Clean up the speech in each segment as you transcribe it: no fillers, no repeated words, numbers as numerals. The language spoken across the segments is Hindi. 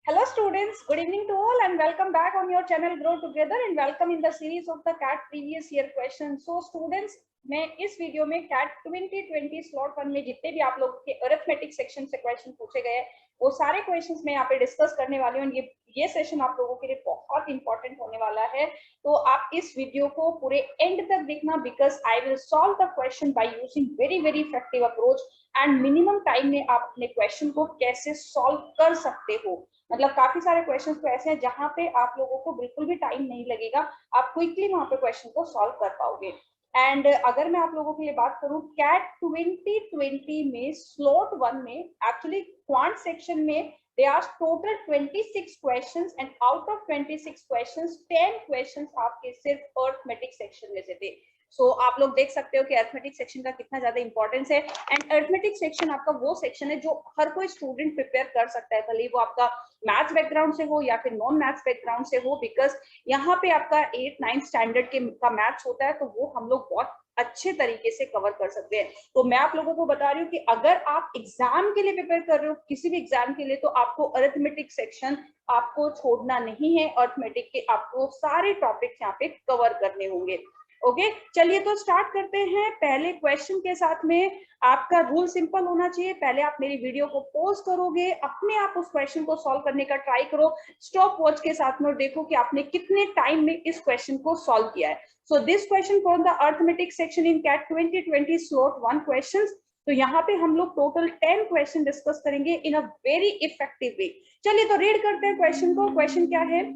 Hello students, good evening to all and welcome back on your channel Grow Together and welcome in the series of the CAT previous year questions. So students, मैं इस वीडियो में CAT 2020 स्लॉट 1 में जितने भी आप लोग के अरिथमेटिक सेक्शन से क्वेश्चन पूछे गए वो सारे क्वेश्चंस मैं यहाँ पे डिस्कस करने वाली हूँ। ये सेशन आप लोगों के लिए बहुत इंपॉर्टेंट होने वाला है, तो आप इस वीडियो को पूरे एंड तक देखना because I will solve the question by using very effective approach and minimum time में आप अपने क्वेश्चन को कैसे सॉल्व कर सकते हो। मतलब काफी सारे क्वेश्चंस तो ऐसे हैं जहां पे आप लोगों को बिल्कुल भी टाइम नहीं लगेगा, आप क्विकली वहां पे क्वेश्चन को सॉल्व कर पाओगे। एंड अगर मैं आप लोगों के लिए बात करूं कैट 2020 में स्लॉट 1 में एक्चुअली क्वांट सेक्शन में they are total 26 questions and out of 26 questions 10 questions आपके सिर्फ अरिथमेटिक सेक्शन में से थे। सो आप लोग देख सकते हो कि अरिथमेटिक सेक्शन का कितना ज्यादा इंपॉर्टेंस है। एंड अरिथमेटिक सेक्शन आपका वो सेक्शन है जो हर कोई स्टूडेंट प्रिपेयर कर सकता है, भले वो आपका मैथ्स बैकग्राउंड से हो या फिर नॉन मैथ्स बैकग्राउंड से हो, बिकॉज यहाँ पे आपका 8-9 स्टैंडर्ड के का मैथ्स होता है, तो वो हम लोग बहुत अच्छे तरीके से कवर कर सकते हैं। तो मैं आप लोगों को बता रही हूँ कि अगर आप एग्जाम के लिए प्रिपेयर कर रहे हो, किसी भी एग्जाम के लिए, तो आपको अरिथमेटिक सेक्शन आपको छोड़ना नहीं है। अरिथमेटिक के आपको सारे टॉपिक्स यहाँ पे कवर करने होंगे। ओके, चलिए तो स्टार्ट करते हैं। पहले क्वेश्चन के साथ में आपका रूल सिंपल होना चाहिए। पहले आप मेरी वीडियो को पॉज करोगे, अपने आप उस क्वेश्चन को सॉल्व करने का ट्राई करो स्टॉप वॉच के साथ में और देखो कि आपने कितने टाइम में इस क्वेश्चन को सॉल्व किया है। So this question from the arithmetic section in CAT 2020 slot 1 questions. तो यहाँ पे हम लोग टोटल 10 क्वेश्चन डिस्कस करेंगे इन अ वेरी इफेक्टिव वे। चलिए तो रीड करते हैं क्वेश्चन को। क्वेश्चन क्या है?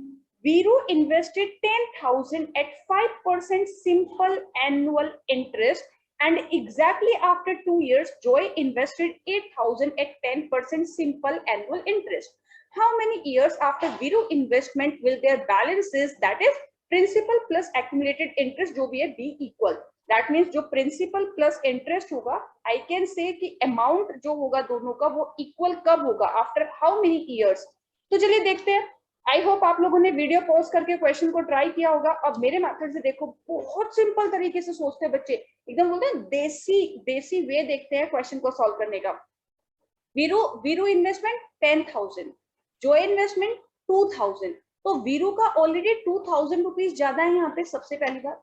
Viru invested 10,000 at 5% simple annual interest, and exactly after 2 years, Joy invested 8,000 at 10% simple annual interest. How many years after Viru investment will their balances, that is principal plus accumulated interest, जो भी है, be equal? That means जो principal plus interest होगा, I can say कि amount जो होगा दोनों का वो equal कब होगा, after how many years? तो चलिए देखते हैं। आई होप आप लोगों ने वीडियो पॉज करके क्वेश्चन को ट्राई किया होगा। अब मेरे मेथड से देखो, बहुत सिंपल तरीके से सोचते हैं बच्चे, एकदम बोलते हैं देसी वे देखते हैं क्वेश्चन को सॉल्व करने का। वीरू इन्वेस्टमेंट 10,000, जो इन्वेस्टमेंट 2,000, तो वीरू का ऑलरेडी 2,000 रुपीज ज्यादा है यहाँ पे, सबसे पहली बात।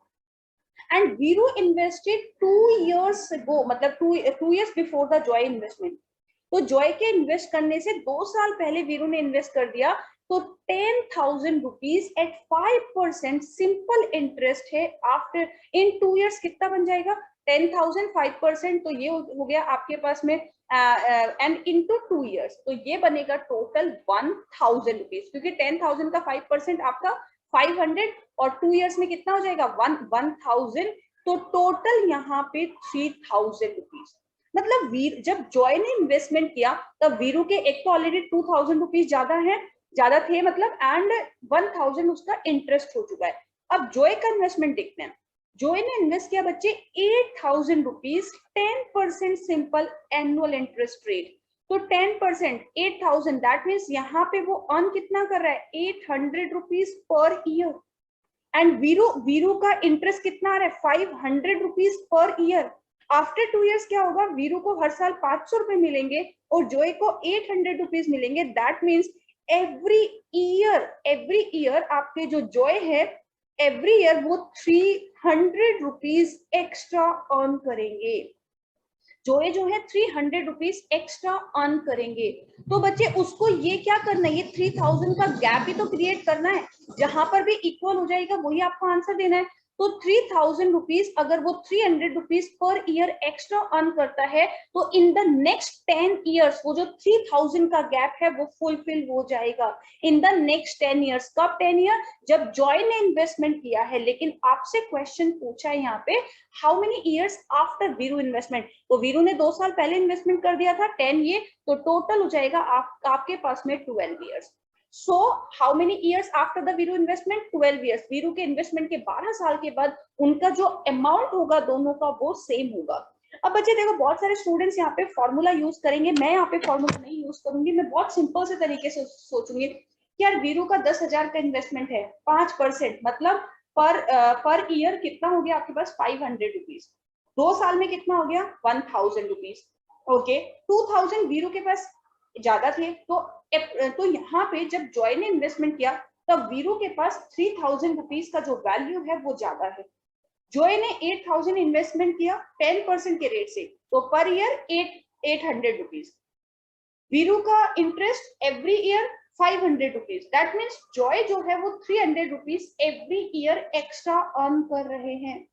And Veeru invested 2 years ago, मतलब 2 years before the Joy investment. तो जॉय के इन्वेस्ट करने से 2 साल पहले वीरू ने इन्वेस्ट कर दिया, तो 10,000 रुपीज एट 5% सिंपल इंटरेस्ट है। आफ्टर इन 2 years कितना बन जाएगा? 10,000 5%, तो ये हो गया आपके पास में एंड इनटू 2 years, तो ये बनेगा टोटल 1,000 रुपीज, क्योंकि 10,000 का 5% आपका 500 और 2 years में कितना हो जाएगा? 1,000, तो टोटल यहाँ पे 3,000 रुपीज। मतलब जब जॉय ने इन्वेस्टमेंट किया तब वीरू के एक तो ऑलरेडी 2,000 रुपीज ज्यादा थे मतलब, एंड 1,000 उसका इंटरेस्ट हो चुका है। अब जॉय का इन्वेस्टमेंट देखते हैं। जॉय ने इन्वेस्ट किया बच्चे 8,000 rupees, 10% simple annual interest rate, तो 10% 8,000, दैट मीन्स यहाँ पे वो अर्न कितना कर रहा है? 800 rupees per year. And Veeru का इंटरेस्ट कितना आ रहा है? 500 rupees per year. After 2 years क्या होगा? वीरू को हर साल 500 रुपए मिलेंगे और जॉय को 800 रुपीज मिलेंगे। दैट मीन्स एवरी ईयर आपके जो जॉय है एवरी ईयर वो 300 रुपीज एक्स्ट्रा अर्न करेंगे। जॉय जो है 300 रुपीज एक्स्ट्रा अर्न करेंगे। तो बच्चे उसको ये क्या करना है? ये 3,000 का गैप ही तो क्रिएट करना है, जहां पर भी इक्वल हो जाएगा वही आपको आंसर देना है। तो 3,000 रुपीज अगर वो 300 rupees per year extra earn करता है, तो इन द नेक्स्ट 10 years वो जो 3,000 का गैप है वो फुलफिल हो जाएगा इन द नेक्स्ट 10 years। कब 10 year? जब जॉय ने इन्वेस्टमेंट किया है। लेकिन आपसे क्वेश्चन पूछा है यहाँ पे how many years after Veeru investment, तो वीरू ने 2 साल पहले इन्वेस्टमेंट कर दिया था 10 year, तो टोटल हो जाएगा आपके पास में 12 years। So how many years after the Veeru investment? 12 years। Veeru के इन्वेस्टमेंट के 12 साल के बाद उनका जो अमाउंट होगा दोनों का वो सेम होगा। अब बच्चे देखो, बहुत सारे स्टूडेंट्स यहाँ पे फॉर्मूला यूज करेंगे, मैं यहाँ पे फॉर्मूला नहीं यूज करूंगी। मैं बहुत सिंपल से तरीके से सोचूंगी कि यार वीरू का 10,000 का इन्वेस्टमेंट है, 5% मतलब पर ईयर कितना हो गया आपके पास? 500 रुपीज। 2 साल में कितना हो गया? 1,000 रुपीज। ओके, 2,000 वीरू के पास ज्यादा थे, तो तो यहाँ पे जब जॉय ने इन्वेस्टमेंट किया तब वीरू के पास 3000 रुपीज का जो वैल्यू है वो ज्यादा है। जॉय ने 8000 इन्वेस्टमेंट किया 10% के रेट से, तो पर ईयर 800 रुपीज। वीरू का interest every year 500 rupees. That means Joy जो है वो 300 rupees every year extra earn कर रहे हैं।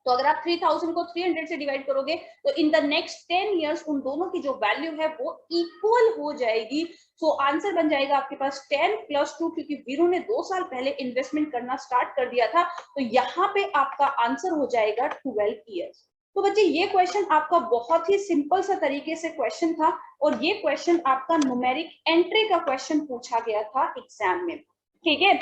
तो अगर आप 3000 को 300 से डिवाइड करोगे तो इन द नेक्स्ट 10 इयर्स उन दोनों की जो वैल्यू है वो इक्वल हो जाएगी। सो आंसर बन जाएगा आपके पास 10 + 2, क्योंकि वीरू ने 2 साल पहले इन्वेस्टमेंट करना स्टार्ट कर दिया था। तो यहाँ पे आपका आंसर हो जाएगा 12 इयर्स। तो बच्चे ये क्वेश्चन आपका बहुत ही सिंपल सा तरीके से क्वेश्चन था, और ये क्वेश्चन आपका न्यूमेरिक एंट्री का क्वेश्चन पूछा गया था एग्जाम में। ठीक है,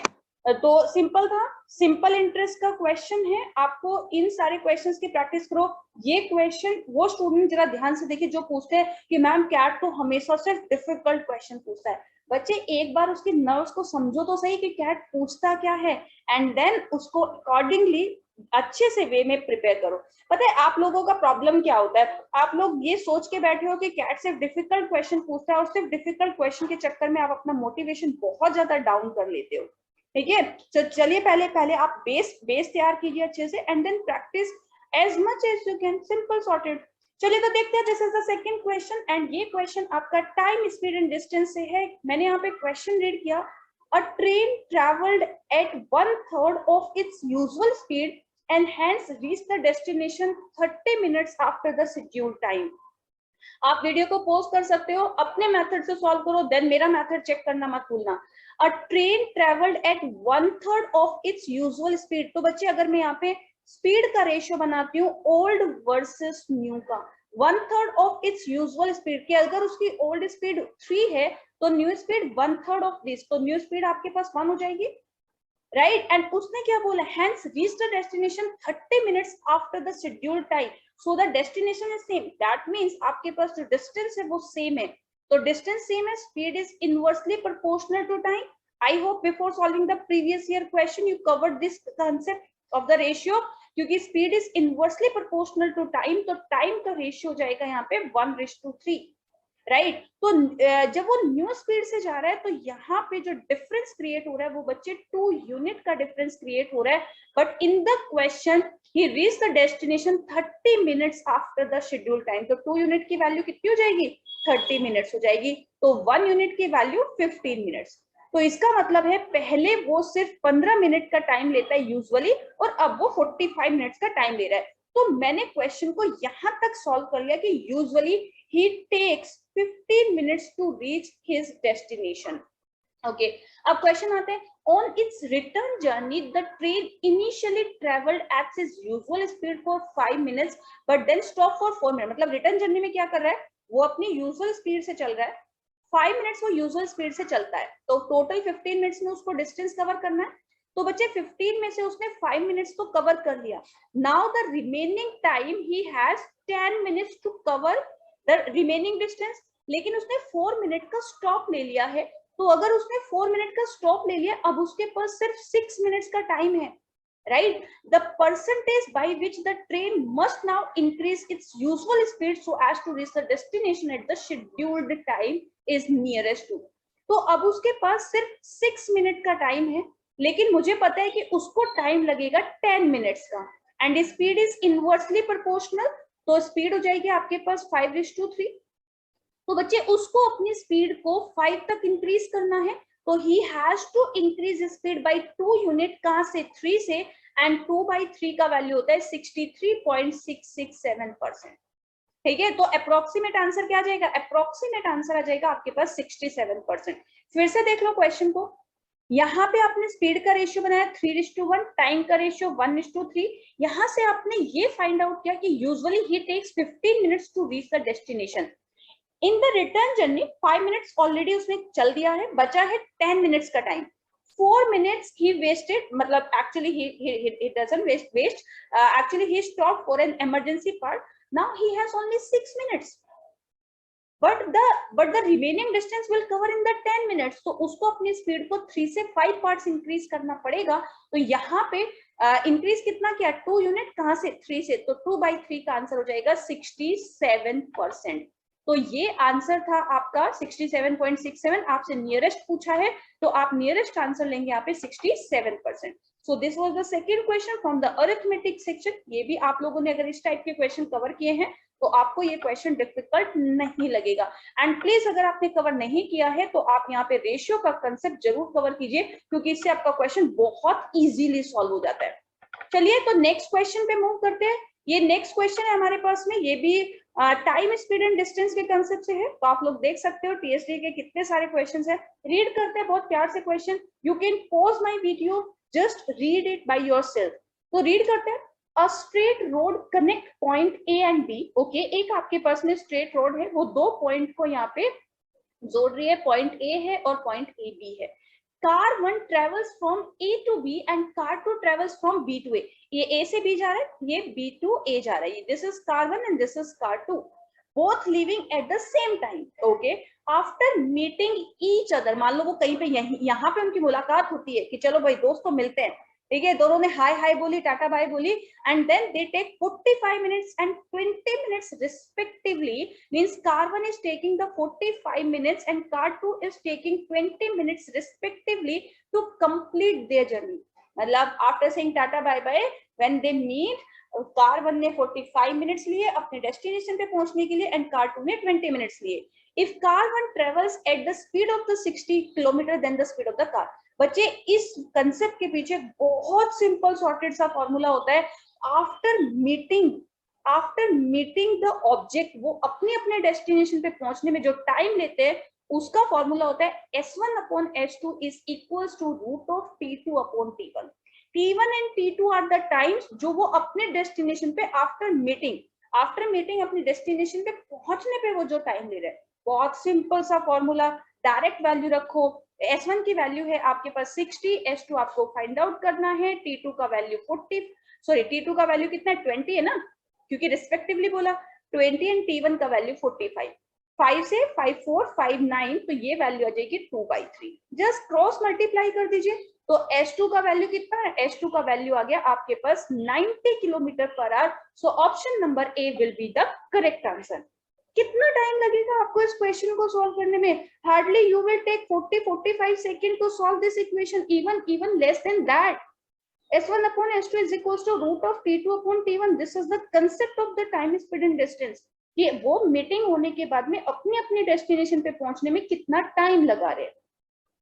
तो सिंपल था, सिंपल इंटरेस्ट का क्वेश्चन है। आपको इन सारे क्वेश्चंस की प्रैक्टिस करो। ये क्वेश्चन वो स्टूडेंट जरा ध्यान से देखिए जो पूछते हैं कि मैम कैट तो हमेशा सिर्फ डिफिकल्ट क्वेश्चन पूछता है। बच्चे एक बार उसके नर्व्स को समझो तो सही कि कैट पूछता क्या है, एंड देन उसको अकॉर्डिंगली अच्छे से वे में प्रिपेयर करो। पता है आप लोगों का प्रॉब्लम क्या होता है, आप लोग ये सोच के बैठे हो कि कैट सिर्फ डिफिकल्ट क्वेश्चन पूछता है, और सिर्फ डिफिकल्ट क्वेश्चन के चक्कर में आप अपना मोटिवेशन बहुत ज्यादा डाउन कर लेते हो। ठीक है, तो चलिए पहले आप बेस तैयार कीजिए अच्छे से, and then practice as much as you can, simple sorted. चलिए तो देखते हैं, this is the second question, and ये क्वेश्चन आपका टाइम, स्पीड एंड डिस्टेंस से है। मैंने यहाँ पे क्वेश्चन रीड किया, a train travelled at 1/3 of its usual speed and hence reach the destination 30 minutes after the scheduled time. आप वीडियो को पॉज कर सकते हो, अपने मेथड से सॉल्व करो, देन मेरा मेथड चेक करना मत भूलना। A train travelled at 1/3 of its usual speed. तो बच्चे अगर मैं यहाँ पे स्पीड का रेशियो बनाती हूँ ओल्ड वर्सेस न्यू का, 1/3 ऑफ इट्स यूजुअल स्पीड की, अगर उसकी ओल्ड स्पीड 3 है तो न्यू स्पीड 1/3 ऑफ दिस, तो न्यू स्पीड आपके पास 1 हो जाएगी, राइट। एंड उसने क्या बोला, hence reach the destination 30 minutes after the scheduled time, so the destination is same. That means आपके पास जो डिस्टेंस है वो सेम है, तो डिस्टेंस सेम है, speed is inversely proportional to time. I hope before solving the previous year question you covered this concept of the ratio, क्योंकि speed is inversely proportional to time, तो टाइम का रेशियो जाएगा यहाँ पे 1:3, राइट। तो जब वो न्यू स्पीड से जा रहा है तो यहाँ पे जो डिफरेंस क्रिएट हो रहा है वो बच्चे 2 यूनिट का डिफरेंस क्रिएट हो रहा है, but in the question he reach the destination 30 minutes after the schedule time. तो 2 यूनिट की वैल्यू कितनी हो जाएगी, 30 मिनट्स हो जाएगी, तो 1 यूनिट की वैल्यू 15 मिनट्स। तो इसका मतलब है पहले वो सिर्फ 15 मिनट का टाइम लेता है यूजुअली, और अब वो 45 मिनट्स का टाइम ले रहा है। तो मैंने क्वेश्चन को यहां तक सॉल्व कर लिया कि usually he takes 15 minutes to reach his destination. Okay, अब क्वेश्चन आते हैं, on its return journey the train initially traveled at its usual speed for 5 minutes but then stopped for 4 minutes। मतलब रिटर्न जर्नी में क्या कर रहा है, वो अपनी यूजुअल स्पीड से चल रहा है, 5 मिनट्स वो यूजुअल स्पीड से चलता है, तो टोटल 15 मिनट्स में उसको डिस्टेंस कवर करना है। तो बच्चे 15 में से उसने 5 मिनट्स तो कवर कर लिया, now the remaining time he has 10 minutes to cover the remaining distance, लेकिन उसने 4 मिनट का स्टॉप ले लिया है। तो अगर उसने 4 मिनट का स्टॉप ले लिया, अब उसके पास सिर्फ 6 मिनट्स का टाइम है, right. The percentage by which the train must now increase its usual speed so as to reach the destination at the scheduled time is nearest to. तो अब उसके पास सिर्फ 6 मिनट का टाइम है, लेकिन मुझे पता है कि उसको टाइम लगेगा 10 मिनट्स का, and speed is inversely proportional, तो स्पीड हो जाएगी आपके पास 5:3। तो बच्चे उसको अपनी स्पीड को 5 तक इंक्रीज करना है, तो he has to increase speed by 2 unit, कहां से, 3 से, एंड 2/3 का वैल्यू होता है 63.667%। ठीक है, तो अप्रोक्सीमेट आंसर क्या आ जाएगा, अप्रोक्सीमेट आंसर आ जाएगा आपके पास 67%। फिर से देख लो क्वेश्चन को, यहाँ पे आपने स्पीड का रेशियो बनाया 3:1, टाइम का रेशियो 1:3। यहाँ से आपने ये फाइंड आउट किया कि usually he takes 15 minutes to reach the destination. In the return journey 5 minutes already उसने चल दिया है, बचा है 10 मिनट्स का टाइम। 4 मिनट्स ही वेस्टेड, मतलब actually he doesn't waste, actually he stopped for an emergency part, now he has only 6 minutes, but the remaining distance will cover in the 10 minutes। तो उसको अपनी स्पीड को 3 से 5 पार्ट्स इंक्रीज करना पड़ेगा। तो यहाँ पे इंक्रीज कितना किया, 2 यूनिट, कहां से, 3 से, तो 2/3 का आंसर हो जाएगा 67%। तो ये आंसर था आपका 67.67। आपसे नियरेस्ट पूछा है तो आप नियरेस्ट आंसर लेंगे यहाँ पे 67%। So this was the second question from the arithmetic section. ये भी आप लोगों ने अगर इस टाइप के क्वेश्चन कवर किए हैं तो आपको ये क्वेश्चन डिफिकल्ट नहीं लगेगा। एंड प्लीज अगर आपने कवर नहीं किया है तो आप यहाँ पे रेशियो का कंसेप्ट जरूर कवर कीजिए, क्योंकि इससे आपका क्वेश्चन बहुत इजीली सॉल्व हो जाता है। चलिए तो नेक्स्ट क्वेश्चन पे मूव करते हैं। ये नेक्स्ट क्वेश्चन है हमारे पास में, ये भी टाइम स्पीड एंड डिस्टेंस के कंसेप्ट से है। तो आप लोग देख सकते हो टीएसडी के कितने सारे क्वेश्चंस है। रीड करते हैं बहुत प्यार से question. You can pause my video, just read it by yourself. तो रीड करते हैं। A straight road connect point A and B. Okay, एक आपके पास में स्ट्रेट रोड है, वो दो पॉइंट को यहाँ पे जोड़ रही है, पॉइंट ए है और पॉइंट ए बी है। Car 1 travels from A to B and car 2 travels from B to A. ये A से B जा रहा है, ये B to A जा रहा है। This is car 1 and this is car 2. Both leaving at the same time. Okay. After meeting each other, मान लो वो कहीं पे यहाँ पे उनकी मुलाकात होती है कि चलो भाई दोस्तों मिलते हैं, ठीक है, दोनों ने हाय हाय बोली, टाटा बाय बोली, and then they take 45 minutes and 20 minutes respectively. Means car 1 is taking the 45 minutes and car 2 is taking 20 minutes respectively to complete their journey. मतलब after saying tata bye bye, when they meet, car 1 ने 45 मिनट्स लिए अपने डेस्टिनेशन पे पहुंचने के लिए एंड कार 2 ने 20 मिनट्स लिए। If car 1 travels at the speed of the 60 kilometre then the speed of the car. बच्चे इस कंसेप्ट के पीछे बहुत सिंपल सॉर्टेड सा फॉर्मूला होता है। आफ्टर मीटिंग द ऑब्जेक्ट, वो अपने अपने डेस्टिनेशन पे पहुंचने में जो टाइम लेते हैं उसका फॉर्मूला होता है S1 upon S2 is equals to root of T2 upon T1। T1 and T2 are the times जो वो अपने डेस्टिनेशन पे आफ्टर मीटिंग अपने डेस्टिनेशन पे पहुंचने पे वो जो टाइम ले रहे हैं। बहुत सिंपल सा फॉर्मूला, डायरेक्ट वैल्यू रखो। S1 की वैल्यू है आपके पास 60, S2 आपको फाइंड आउट करना है, T2 का वैल्यू 40, सॉरी T2 का वैल्यू कितना है 20 है ना, क्योंकि रिस्पेक्टिवली बोला 20 एंड T1 का वैल्यू 45। 5 से 5 4 5 9, तो ये वैल्यू आ जाएगी 2/3। जस्ट क्रॉस मल्टीप्लाई कर दीजिए तो S2 का वैल्यू कितना है, S2 का वैल्यू आ गया आपके पास 90 kilometre per hour. So option number A will be the correct answer. कितना टाइम लगेगा आपको इस क्वेश्चन को सॉल्व करने में? Hardly you will take 40-45 second to solve this equation, even less than that. S1 upon S2 is equals to root of T2 upon T1. This is the concept of the time, speed and distance. कि वो मीटिंग होने के बाद में अपने अपने डेस्टिनेशन पे पहुंचने में कितना टाइम लगा रहे हैं।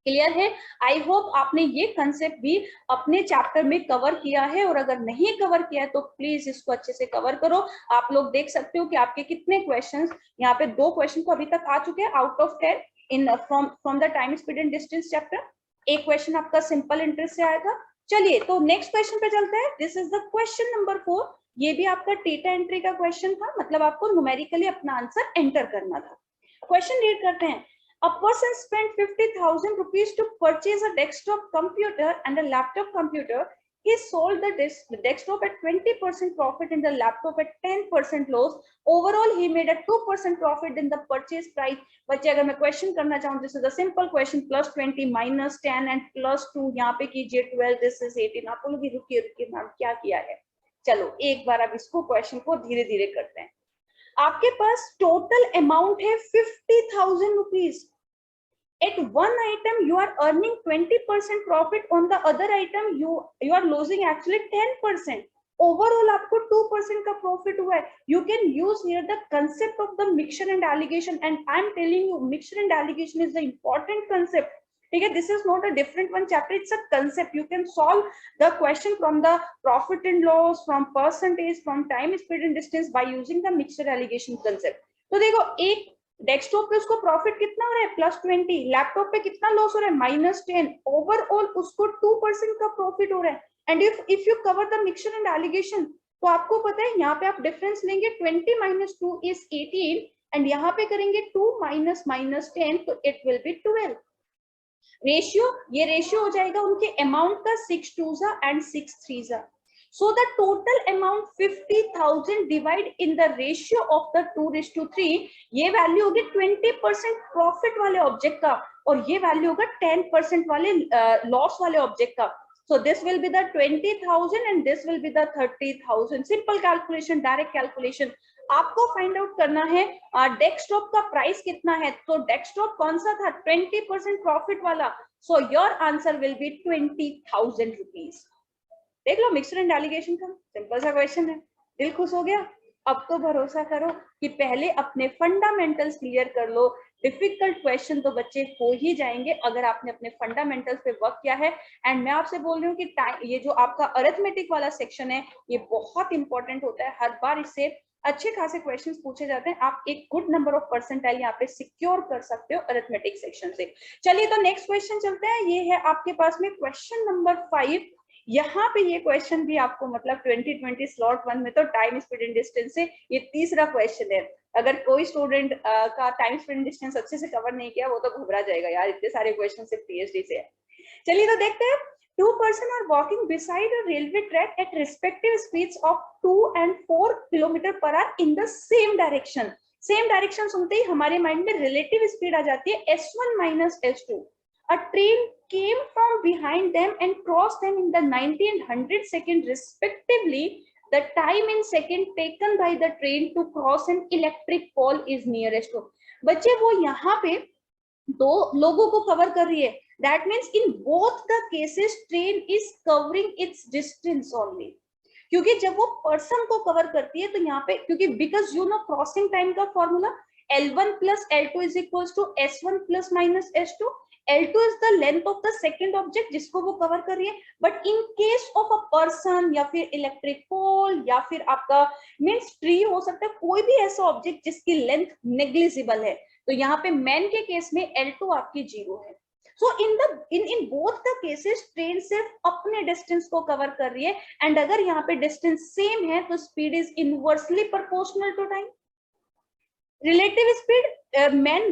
क्लियर है? आई होप आपने ये कंसेप्ट भी अपने चैप्टर में कवर किया है, और अगर नहीं कवर किया है तो प्लीज इसको अच्छे से कवर करो। आप लोग देख सकते हो कि आपके कितने क्वेश्चंस, यहाँ पे 2 क्वेश्चन तो अभी तक आ चुके हैं out of 10 in from the time speed and distance chapter. एक क्वेश्चन आपका सिंपल इंटरेस्ट से आया था। चलिए तो नेक्स्ट क्वेश्चन पे चलते हैं। This is the question number 4। ये भी आपका डेटा एंट्री का क्वेश्चन था, मतलब आपको न्यूमेरिकली अपना आंसर एंटर करना था। क्वेश्चन रीड करते हैं। A person spent 50,000 rupees to purchase a desktop computer and a laptop computer. He sold the desktop at 20% profit and the laptop at 10% loss. Overall, he made a 2% profit in the purchase price. बच्चे अगर मैं क्वेश्चन करना चाहूँ, this is a simple question, +20 minus 10 and +2, यहाँ पे कीजिए 12, this is 18। आप लोग रुकिए मैम क्या किया है। चलो एक बार अब इसको क्वेश्चन को धीरे धीरे करते हैं। आपके पास टोटल अमाउंट है 50,000 rupees. At one item you are earning 20% profit, on the other item you are losing actually 10%. Overall आपको 2% का प्रॉफिट हुआ है। You can use here the concept of the mixture and allocation, and I am telling you mixture and allocation is the important concept. ठीक है, this is not a different one chapter, it's a concept. You can solve the question from the profit and loss, from percentage, from time, speed and distance by using the mixture allocation concept. तो देखो एक डेस्कटॉप पे उसको प्रॉफिट कितना हो रहा है +20, लैपटॉप पे कितना लॉस हो रहा है -10, ओवरऑल उसको 2% का प्रॉफिट हो रहा है। And if you cover the mixture and allegation तो आपको पता है यहाँ पे आप डिफरेंस लेंगे 20 - 2 is 18, एंड यहाँ पे करेंगे 2 - 10 तो इट विल बी 12। रेशियो, ये रेशियो हो जाएगा उनके अमाउंट का 6 2s and 6 3s। So the total amount 50,000 divide in the ratio of the 2:3, ये वैल्यू होगी 20% प्रॉफिट वाले ऑब्जेक्ट का, और ये वैल्यू होगा 10% वाले लॉस वाले ऑब्जेक्ट का। So this will be the 20,000 and this will be the 30,000. Simple calculation, direct calculation. आपको फाइंड आउट करना है डेस्कटॉप का प्राइस कितना है, तो डेस्कटॉप कौन सा था, 20% प्रॉफिट वाला, so your answer will be 20,000 rupees. देख लो मिक्सर एंड एलिगेशन का सिंपल सा क्वेश्चन है, दिल खुश हो गया। अब तो भरोसा करो कि पहले अपने फंडामेंटल्स क्लियर कर लो, डिफिकल्ट क्वेश्चन तो बच्चे हो ही जाएंगे अगर आपने अपने फंडामेंटल्स पे वर्क किया है। एंड मैं आपसे बोल रही हूँ कि ये जो आपका अरिथमेटिक वाला सेक्शन है ये बहुत इंपॉर्टेंट होता है, हर बार इससे अच्छे खासे क्वेश्चंस पूछे जाते हैं, आप एक गुड नंबर ऑफ परसेंटाइल यहाँ पे सिक्योर कर सकते हो अरिथमेटिक सेक्शन से। चलिए तो नेक्स्ट क्वेश्चन चलते हैं, ये है आपके पास में क्वेश्चन नंबर 5। यहाँ पे ये क्वेश्चन भी आपको मतलब 2020 स्लॉट 1 में तो टाइम स्पीड एंड डिस्टेंस से ये तीसरा क्वेश्चन है। अगर कोई स्टूडेंट का टाइम स्पीड एंड डिस्टेंस अच्छे से कवर नहीं किया वो तो घबरा जाएगा यार, इतने सारे क्वेश्चन सिर्फ पीएचडी से है। चलिए तो देखते हैं, 2 person are walking beside a railway track at respective speeds of 2 and 4 km per hour in the same direction। Same direction सुनते ही हमारे माइंड में रिलेटिव स्पीड आ जाती है s1 minus s2। A train came from behind them and crossed them in the 90 and 100 second respectively। The time in second taken by the train to cross an electric pole is nearest to। बच्चे वो यहाँ पे दो लोगों को कवर कर रही है, that means in both the cases train is covering its distance only। क्योंकि जब वो पर्सन को कवर करती है तो यहाँ पे क्योंकि because you know crossing time का formula L1 plus L2 is equals to S1 plus minus S2। L2 is the length of the second object जिसको वो कवर कर रही है, but in case of a person या फिर इलेक्ट्रिक पोल या फिर आपका मीन्स ट्री हो सकता है, कोई भी ऐसा ऑब्जेक्ट जिसकी लेंथ नेग्लिजिबल है, तो यहाँ पे मैन के केस में L2 आपकी 0 है। So in both the cases train सिर्फ अपने डिस्टेंस को कवर कर रही है, एंड अगर यहाँ पे डिस्टेंस सेम है तो speed is inversely proportional to time. Relative speed man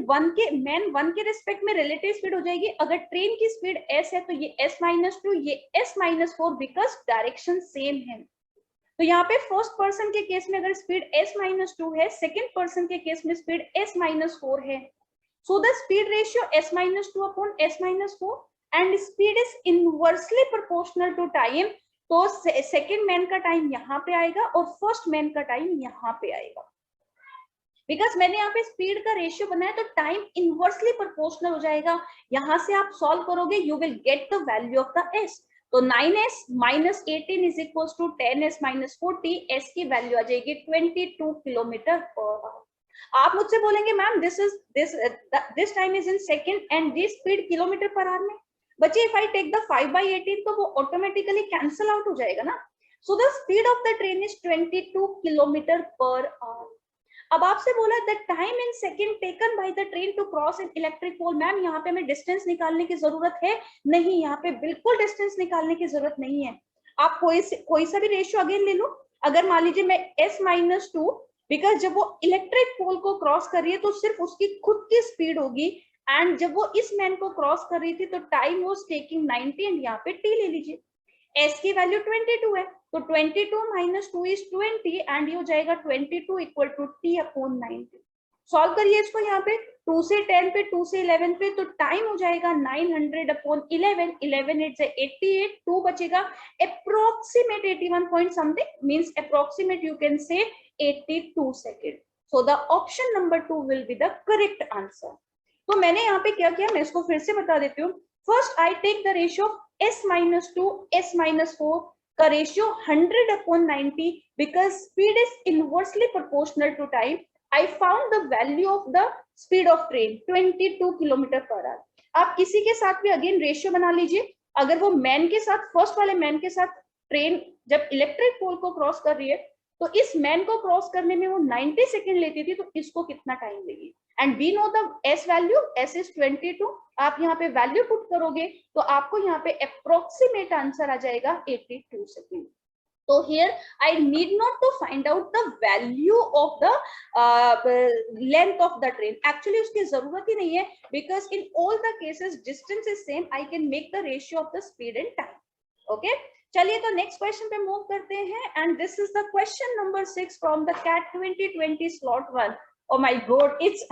one के रिस्पेक्ट में रिलेटिव स्पीड हो जाएगी, अगर ट्रेन की स्पीड s है तो ये s-2 ये s-4 बिकॉज डायरेक्शन सेम है। तो यहाँ पे फर्स्ट पर्सन के केस में अगर स्पीड s-2 है, सेकंड पर्सन के केस में स्पीड s-4 है, so the speed ratio s-2 upon s-4 and speed is inversely proportional to time. तो सेकंड मैन का टाइम यहाँ पे आएगा और फर्स्ट मैन का टाइम यहाँ पे आएगा, बिकॉज मैंने यहाँ पे स्पीड का रेशियो बनाया तो टाइम इनवर्सली प्रोपोर्शनल हो जाएगा। यहाँ से आप सॉल्व करोगे you will get the value of the s। तो 9s minus 18 is equals to 10s minus 40, s की वैल्यू आ जाएगी 22 किलोमीटर पर आवर। आप मुझसे बोलेंगे ma'am this time is in second and this speed kilometre per our में। बच्चे इफ आई टेक द 5/18 तो वो ऑटोमेटिकली कैंसिल आउट हो जाएगा ना। So the speed of the train is 22 kilometre per hour. अब आपसे बोला the time in second taken by the train to cross an electric pole. Ma'am यहाँ पे हमें डिस्टेंस निकालने की जरूरत है नहीं, यहाँ पे बिल्कुल डिस्टेंस निकालने की जरूरत नहीं है। आप कोई सा भी रेशियो अगेन ले लो, अगर मान लीजिए मैं s-2 बिकॉज जब वो इलेक्ट्रिक पोल को क्रॉस कर रही है तो सिर्फ उसकी खुद की स्पीड होगी, एंड जब वो इस मैन को क्रॉस कर रही थी तो टाइम वाज टेकिंग 90 एंड यहाँ पे t ले लीजिए, s की वैल्यू 22 है तो 22 minus 2 is 20 एंड ये हो जाएगा 22 equal to t upon 90। Solve करिए इसको, यहाँ पे 2 से 10 पे 2 से 11 पे तो टाइम हो जाएगा 900 अपॉन 11, 11 8 से 88, 2 बचेगा approximate 81 point something means approximate you can say 82 second. So the option number 2 will be the correct answer. तो मैंने यहाँ पे क्या किया मैं इसको फिर से बता देती हूँ। First I take the ratio s-2 s-4 का ratio 100 upon 90 because speed is inversely proportional to time. I found the value of the speed of train 22 kilometre per hour. आप किसी के साथ भी अगेन रेशियो बना लीजिए, अगर वो मैन के साथ फर्स्ट वाले मैन के साथ ट्रेन जब इलेक्ट्रिक पोल को क्रॉस कर रही है तो इस मैन को क्रॉस करने में वो 90 सेकेंड लेती थी, तो इसको कितना टाइम लेगी, and we know the s value, s is 22। आप यहाँ पे वैल्यू पुट करोगे तो आपको यहाँ पे अप्रोक्सीमेट आंसर आ जाएगा 82 सेकेंड। तो here I need not to find out the value of the length of the train, actually उसकी जरूरत ही नहीं है because in all the cases distance is same, I can make the ratio of the speed and time। okay, चलिए तो नेक्स्ट क्वेश्चन पे मूव करते हैं, and this is the question number 6 from the CAT 2020 slot 1। Oh my God, it's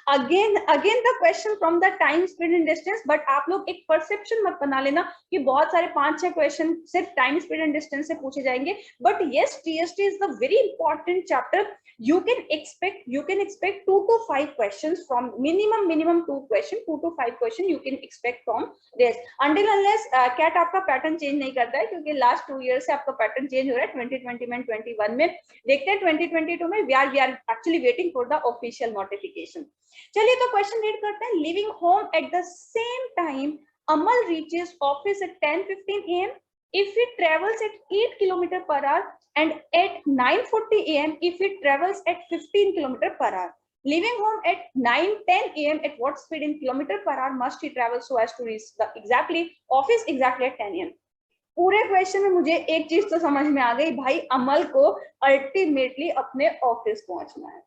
again the question from the time, speed and distance. But आप लोग एक perception मत बना लेना कि बहुत सारे 5-6 question सिर्फ time, speed and distance से पूछे जाएंगे. But yes, TST is the very important chapter. You can expect 2 to 5 questions from minimum 2 to 5 question you can expect from this. Until unless CAT आपका pattern change नहीं करता है, क्योंकि last 2 years से आपका pattern change हो रहा है 2020 में 21 में. देखते हैं 2022 में we are actually waiting for the official notification. चलिए तो क्वेश्चन रीड करते हैं. Living home at the same time Amal reaches office at 10:15 am if it travels at 8 km per hour and at 9:40 am if it travels at 15 km per hour. Leaving home at 9:10 am at what speed in kilometer per hour must he travel so as to reach the office exactly at 10 am. पूरे क्वेश्चन में मुझे एक चीज तो समझ में आ गई, भाई अमल को अल्टीमेटली अपने ऑफिस पहुंचना है.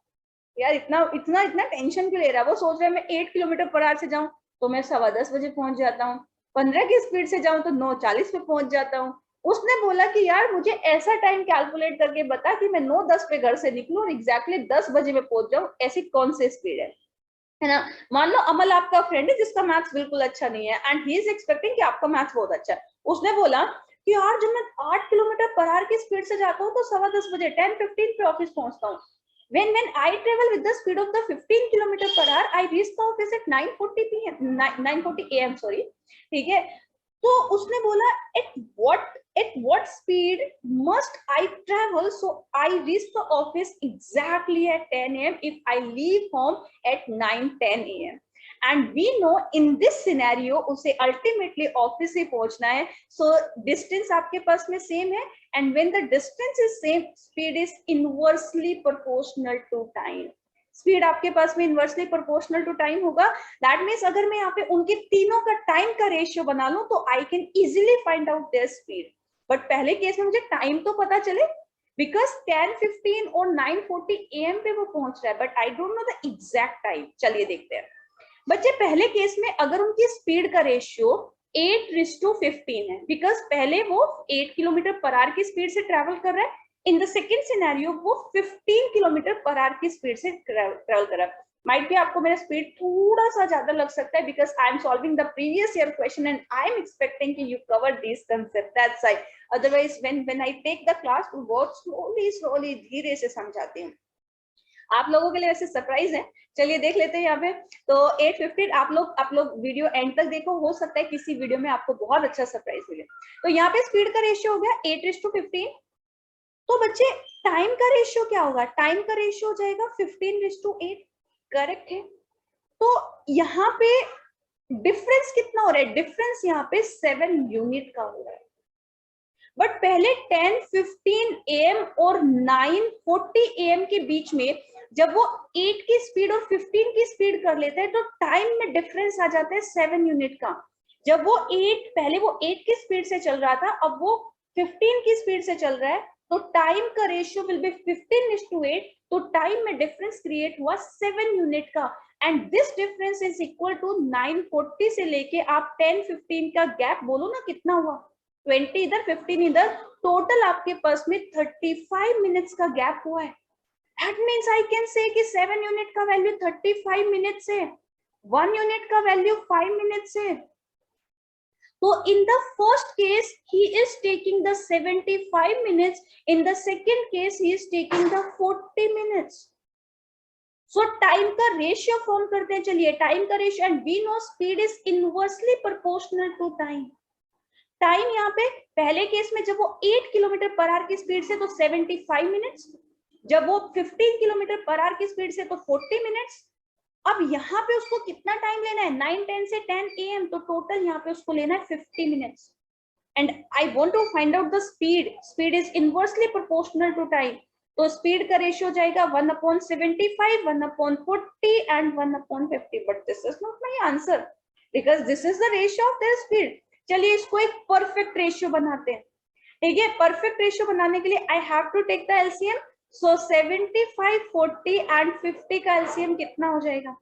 यार इतना टेंशन क्यों ले रहा है? वो सोच रहा है मैं 8 किलोमीटर पर आवर से जाऊं तो मैं 10:15 बजे पहुंच जाता हूँ, 15 की स्पीड से जाऊं तो 9:40 पे पहुंच जाता हूँ. उसने बोला कि यार मुझे ऐसा टाइम कैलकुलेट करके बता कि मैं 9:10 पे घर से निकलूं और एग्जैक्टली 10 बजे में पहुंच जाऊं. ऐसी कौन सी स्पीड है ना? मान लो अमल आपका फ्रेंड है जिसका मैथ्स बिल्कुल अच्छा नहीं है एंड ही इज एक्सपेक्टिंग कि आपका मैथ्स बहुत अच्छा है. उसने बोला कि यार जब मैं 8 किलोमीटर पर आवर की स्पीड से जाता हूँ तो 10:15 बजे 10:15 पे ऑफिस पहुंचता हूँ. when I travel with the speed of the 15 kilometer per hour I reach the office at 9:40 am sorry. ठीक है, तो उसने बोला at what speed must I travel so I reach the office exactly at 10 am if I leave home at 9:10 am. And we know in this scenario उसे ultimately office ही पहुंचना है. So distance आपके पास में same है and when the distance is same speed is inversely proportional to time. Speed आपके पास में इनवर्सली प्रोपोर्शनल टू टाइम होगा. दैट मीन्स अगर मैं यहाँ पे उनके तीनों का टाइम का रेशियो बना लूं तो I can easily find out there speed. But पहले केस में मुझे टाइम तो पता चले बिकॉज 10:15 और 9:40 am पे वो पहुंच रहा है but I don't know the exact time. चलिए देखते हैं बच्चे. पहले केस में अगर उनकी स्पीड का रेशियो 8:15 है बिकॉज पहले वो 8 किलोमीटर पर आवर की स्पीड से ट्रेवल कर रहा है. इन द सेकेंड सिनेरियो वो 15 किलोमीटर पर आवर की स्पीड से ट्रेवल कर रहा है. माइट भी आपको मेरा स्पीड थोड़ा सा ज्यादा लग सकता है because I am solving the previous year question and I am expecting कि you cover this concept. That's why otherwise when I take the class too बहुत स्लोली धीरे से समझाती हूँ. आप लोगों के लिए वैसे सरप्राइज है. चलिए देख लेते हैं यहाँ पे. तो 8:15 आप लोग वीडियो एंड तक देखो, हो सकता है किसी वीडियो में आपको बहुत अच्छा सरप्राइज मिले. तो यहाँ पे स्पीड का रेशियो हो गया 8:15. तो बच्चे टाइम का रेशियो क्या होगा? टाइम का रेशियो हो जाएगा 15:8. करेक्ट है. तो यहाँ पे डिफरेंस कितना हो रहा है? डिफरेंस यहाँ पे 7 यूनिट का हो रहा है. बट पहले 10:15 am और 9:40 am के बीच में जब वो 8 की स्पीड और 15 की स्पीड कर लेते हैं तो टाइम में डिफरेंस आ जाता है 7 यूनिट का. जब वो 8 की स्पीड से चल रहा था, अब वो 15 की स्पीड से चल रहा है, तो टाइम का रेशियो विल बी 15:8. तो टाइम में डिफरेंस क्रिएट हुआ 7 यूनिट का and this difference is equal to 9:40 से लेके आप 10:15 का गैप बोलो ना कितना हुआ? 20 इधर 15 इधर, टोटल आपके पास में 35 मिनट्स का गैप हुआ है. That means I can say कि 7 यूनिट का वैल्यू 35 मिनट्स है, 1 यूनिट का वैल्यू 5 मिनट्स है. तो in the first case he is taking the 75 minutes, in the second case he is taking the 40 minutes. So time का रेशियो फॉर्म करते हैं. चलिए टाइम का ratio and we know speed is inversely proportional to time. Time यहाँ पे पहले केस में जब वो 8 किलोमीटर पर आवर की स्पीड से तो 75 मिनट्स, जब वो 15 किलोमीटर पर आवर की स्पीड से तो 40 मिनट्स. अब यहाँ पे उसको कितना टाइम लेना है? 9:10 से 10 am, तो टोटल यहाँ पे उसको लेना है 50 minutes. And I want to find out the speed. Speed is inversely proportional to time. तो स्पीड का रेशियो जाएगा 1/75, 1/40 and 1/50. But this is not my answer because this is the ratio of their speed. चलिए इसको एक परफेक्ट रेशियो बनाते हैं. ठीक है, परफेक्ट रेशियो बनाने के लिए I have to take the LCM. So 75, 40 and 50 का एलसीएम कितना हो जाएगा?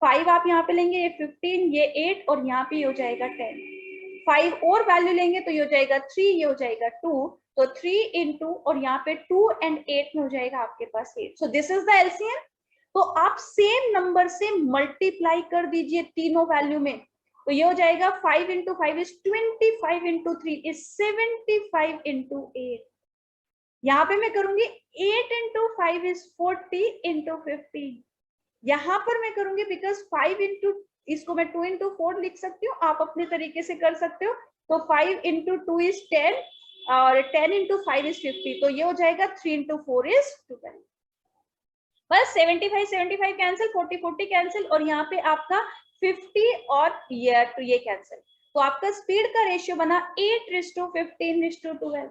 5 आप यहाँ पे लेंगे, ये 15, ये 8 और यहाँ पे हो जाएगा 10. 5 और वैल्यू लेंगे तो ये हो जाएगा 3, ये हो जाएगा 2. तो 3 into और यहाँ पे 2 and 8 में हो जाएगा आपके पास 8. So this is the LCM. तो आप सेम नंबर से मल्टीप्लाई कर दीजिए तीनों वैल्यू में, तो ये हो जाएगा 5 into 5 is 25 into 3 is 75 into 8। यहाँ पे मैं करूंगी 8 इंटू 5 इज 40 इंटू 15। यहाँ पर मैं करूंगी बिकॉज 5 इंटू, इसको मैं 2 इंटू 4 लिख सकती हूँ, आप अपने तरीके से कर सकते हो। तो 5 इंटू 2 इज 10 और 10 इंटू 5 इज 50, तो ये हो जाएगा 3 इंटू 4 इज 12। बस 75 75 कैंसिल, 40 40 कैंसिल, और यहाँ पे आपका 50 और ये कैंसिल, तो आपका स्पीड का रेशियो बना 8:15:12।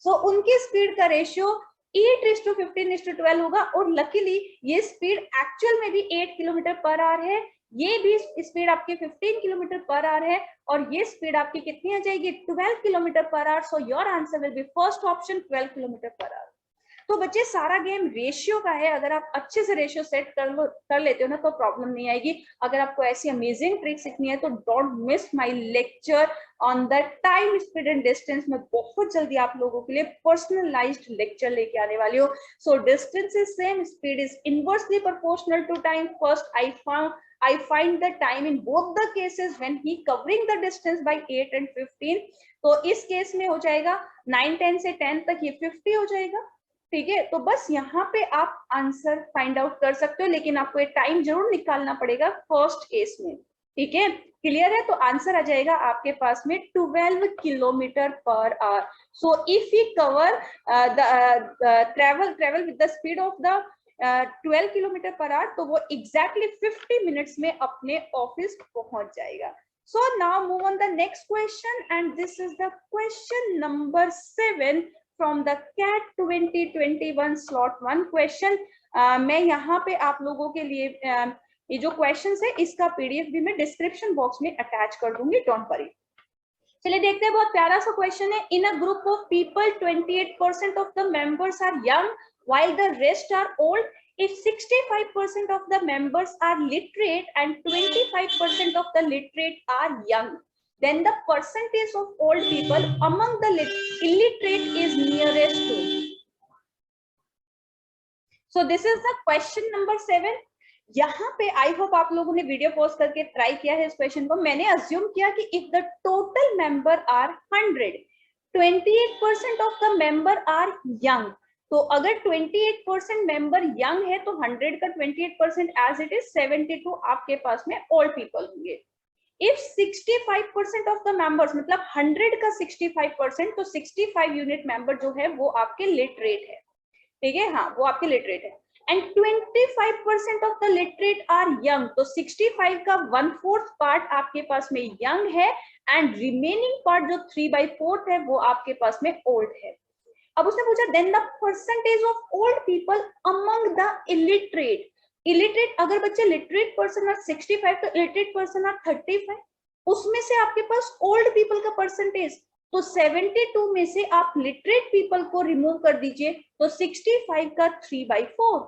सो उनकी स्पीड का रेशियो 8:15:12 होगा, और लकीली ये स्पीड एक्चुअल में भी 8 किलोमीटर पर आवर है, ये भी स्पीड आपकी 15 किलोमीटर पर आवर है, और ये स्पीड आपकी कितनी आ जाएगी 12 kilometre per hour. So your answer will be first option 12 kilometre per our. तो बच्चे सारा गेम रेशियो का है, अगर आप अच्छे से रेशियो सेट कर लेते हो ना तो प्रॉब्लम नहीं आएगी। अगर आपको ऐसी अमेजिंग ट्रिक सीखनी है तो don't miss my lecture on the time, speed and distance. मैं बहुत जल्दी आप लोगों के लिए पर्सनलाइज्ड लेक्चर लेके आने वाली हूँ। So distance is same, speed is inversely proportional to time. First I find the time in both the cases when he covering the distance by 8 and 15। तो इस केस में हो जाएगा 9 10 से 10 तक ये 50 हो जाएगा, ठीक है। तो बस यहाँ पे आप आंसर फाइंड आउट कर सकते हो, लेकिन आपको एक टाइम जरूर निकालना पड़ेगा फर्स्ट केस में, ठीक है। क्लियर है? तो आंसर आ जाएगा आपके पास में 12 kilometre per hour. So if you cover travel with the speed of the 12 kilometre per our, तो वो एग्जैक्टली 50 मिनट्स में अपने ऑफिस पहुंच जाएगा। So now move on the next question, and this is the question number 7 from the CAT 2021 slot 1 question। मैं यहाँ पे आप लोगों के लिए ये जो क्वेश्चंस है इसका पीडीएफ भी मैं डिस्क्रिप्शन बॉक्स में अटैच कर दूंगी, डोंट वरी। चलिए देखते हैं, बहुत प्यारा सा क्वेश्चन है। In a group of people 28% of the members are young while the rest are old. If 65% of the members are literate and 25% of the literate are young, then the percentage of old people among the illiterate is nearest to. So this is the question number 7। यहाँ पे आई होप आप लोगों ने वीडियो पॉज करके ट्राई किया है इस क्वेश्चन को। मैंने अज्यूम किया कि if the total member are 100, 28% of the member are young, तो अगर 28% मेंबर यंग है तो 100 का 28% एज इट इज 72 आपके पास में ओल्ड पीपल होंगे। इफ 65% ऑफ द मेंबर्स, मतलब 100 का 65%, तो 65 यूनिट मेंबर जो है वो आपके लिटरेट है, ठीक है। हाँ, वो आपके लिटरेट है। And 25% of the literate are young, तो 65 का 1/4 पार्ट आपके पास में यंग है, एंड रिमेनिंग पार्ट जो 3/4 है वो आपके पास में ओल्ड है। अब उसने पूछा then the percentage of old people among the illiterate. Illiterate, अगर बच्चे लिटरेट पर्सन आर 65 तो इलिटरेट पर्सन आर 35, उसमें से आपके पास ओल्ड पीपल का परसेंटेज, तो 72 में से आप लिटरेट पीपल को रिमूव कर दीजिए, तो 65 का 3/4,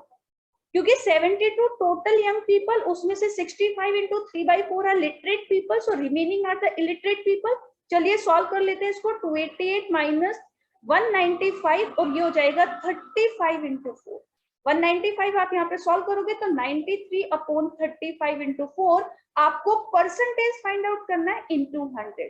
क्योंकि 72 टोटल यंग पीपल, उसमें से 65 into 3/4 are literate people, so remaining are the illiterate people. चलिए सॉल्व कर लेते हैं इसको। 288 माइनस 195, और ये हो जाएगा 35 इंटू 4। 195 आप यहाँ पे सॉल्व करोगे तो 93/35 इंटू 4 आपको परसेंटेज फाइंड आउट करना है इंटू 100।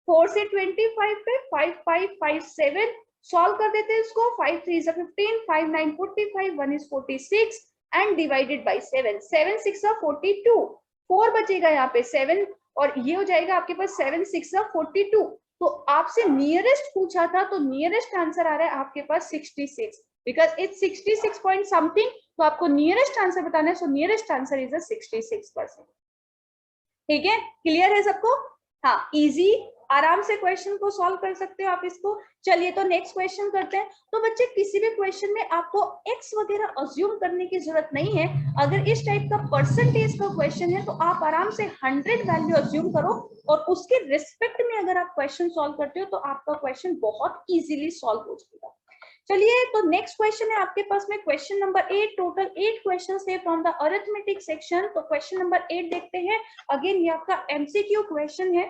4 से 25 पे 5557 सॉल्व कर देते हैं इसको। 5 3 is 15, 5 9 45, 1 is 46 and divided by 7। 7 6 42, 4 बचेगा यहाँ पे 7, और ये हो जाएगा आपके पास 7 6 42। तो आपसे नियरेस्ट पूछा था, तो नियरेस्ट आंसर आ रहा है आपके पास 66, बिकॉज इट्स 66 पॉइंट समथिंग, तो आपको नियरेस्ट आंसर बताना है। सो नियरेस्ट आंसर इज 66%। ठीक है, क्लियर है सबको? हाँ, इजी, आराम से क्वेश्चन को सॉल्व कर सकते हो आप इसको। चलिए तो नेक्स्ट क्वेश्चन करते हैं। तो बच्चे किसी भी क्वेश्चन में आपको एक्स वगैरह अज्यूम करने की जरूरत नहीं है। अगर इस टाइप का परसेंटेज का क्वेश्चन है तो आप आराम से 100 वैल्यू अज्यूम करो, और उसके रिस्पेक्ट में अगर आप क्वेश्चन सॉल्व करते हो तो आपका क्वेश्चन बहुत इजीली सॉल्व हो जाएगा। चलिए तो नेक्स्ट क्वेश्चन है आपके पास में क्वेश्चन नंबर 8। टोटल 8 क्वेश्चंस है फ्रॉम द अरिथमेटिक सेक्शन। तो क्वेश्चन नंबर 8 देखते हैं। अगेन ये आपका एमसीक्यू क्वेश्चन है।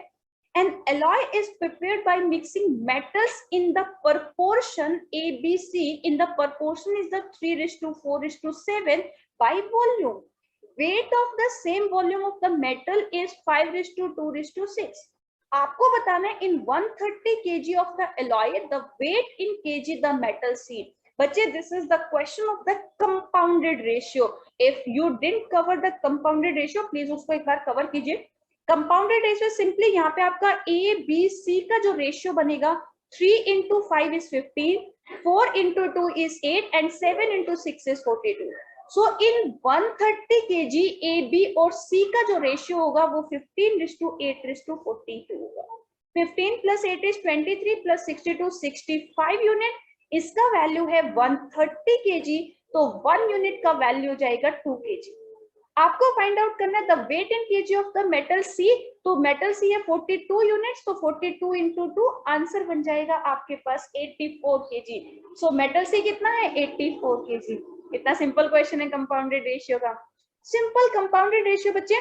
An alloy is prepared by mixing metals in the proportion ABC. In the proportion is the 3:4:7. by volume. Weight of the same volume of the metal is 5:2:6. आपको बताना है in 130 kg of the alloy the weight in kg the metal seed. बच्चे this is the question of the compounded ratio. If you didn't cover the compounded ratio, please उसको एक बार cover कीजिए. Compounded ratio simply यहाँ पे आपका A, B, C का जो ratio बनेगा 3 into 5 is 15, 4 into 2 is 8 and 7 into 6 is 42. So in 130 kg A, B और C का जो ratio होगा वो 15:8:42 होगा. 15 plus 8 is 23 plus 62 65 unit. इसका वैल्यू है 130 kg, तो 1 यूनिट का वैल्यू जाएगा 2 kg. आपको फाइंड आउट करना है the weight in KG of the metal C. तो मेटल सी है 42 यूनिट्स, तो 42 into 2 आंसर बन जाएगा आपके पास 84 kg. सो मेटल सी कितना है 84 kg. कितना सिंपल क्वेश्चन है कंपाउंडेड रेशियो का. सिंपल कंपाउंडेड रेशियो बच्चे,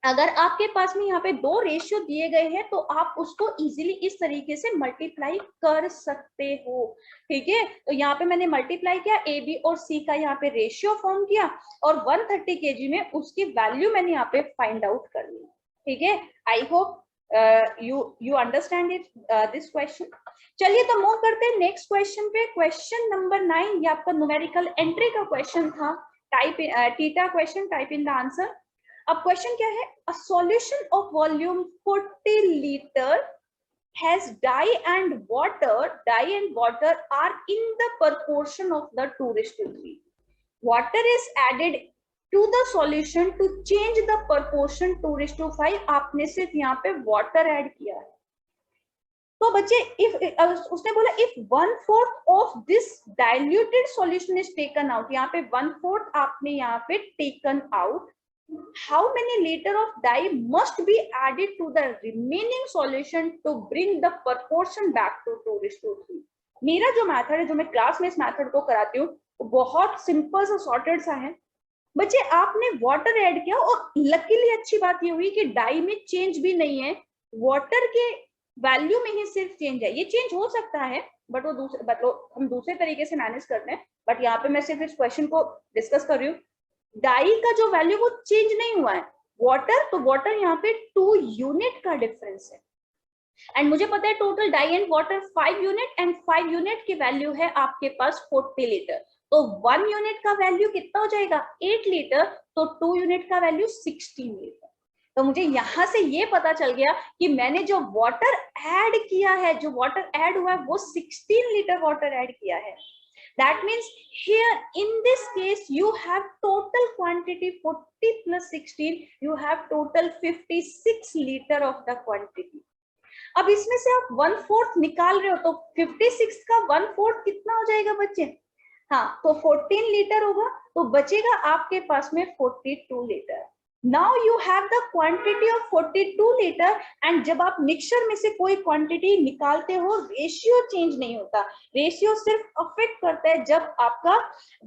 अगर आपके पास में यहाँ पे दो रेशियो दिए गए हैं तो आप उसको इजीली इस तरीके से मल्टीप्लाई कर सकते हो. ठीक है, तो यहाँ पे मैंने मल्टीप्लाई किया, ए बी और सी का यहाँ पे रेशियो फॉर्म किया और 130 kg में उसकी वैल्यू मैंने यहाँ पे फाइंड आउट कर ली. ठीक है, I hope you understand it this question. चलिए तो मूव करते हैं नेक्स्ट क्वेश्चन पे. क्वेश्चन नंबर 9 ये आपका न्यूमेरिकल एंट्री का क्वेश्चन था. Type theta question, type in the answer. अब क्वेश्चन क्या है, a solution of volume 40 litre has dye and water are in the proportion of the 2:3. Water is added to the solution to change the proportion 2:5. आपने सिर्फ यहाँ पे water add किया है. तो बच्चे if उसने बोला if 1/4 of this diluted solution is taken out, यहाँ पे 1/4 आपने यहाँ पे taken out, how many liter of dye must be added to the remaining solution to bring the proportion back to 2:3. मेरा जो मेथड है, जो मैं क्लास में इस मेथड को कराती हूँ, वो बहुत सिंपल सा सॉर्टेड सा है. बच्चे आपने वाटर ऐड किया और लकीली अच्छी बात ये हुई कि डाई में चेंज भी नहीं है, वाटर के वैल्यू में ही सिर्फ चेंज है. ये चेंज हो सकता है बट वो हम दूसरे तरीके से मैनेज करते हैं. बट यहाँ पे मैं सिर्फ इस क्वेश्चन को डिस्कस कर रही हूँ. डाई का जो वैल्यू वो चेंज नहीं हुआ है. वाटर, तो वाटर यहाँ पे 2 यूनिट का डिफरेंस है. एंड मुझे पता है total dye and water 5 unit and 5 unit की वैल्यू है आपके पास 40 लीटर. तो 1 यूनिट का वैल्यू कितना हो जाएगा 8 लीटर, तो 2 यूनिट का वैल्यू 16 लीटर. तो मुझे यहां से ये पता चल गया कि मैंने जो वाटर ऐड किया है, जो वाटर ऐड हुआ है वो 16 लीटर वाटर ऐड किया है. That means here in this case you have total quantity 40 plus 16, you have total 56 liter of the quantity. अब इसमें से आप 1/4 निकाल रहे हो तो 56 का 1/4 कितना हो जाएगा बच्चे? हाँ, तो 14 लीटर होगा, तो बचेगा आपके पास में 42 litre. Now you have the quantity of 42 litre and जब आप मिक्सचर में से कोई क्वांटिटी निकालते हो रेशियो चेंज नहीं होता. रेशियो सिर्फ अफेक्ट करता है जब आपका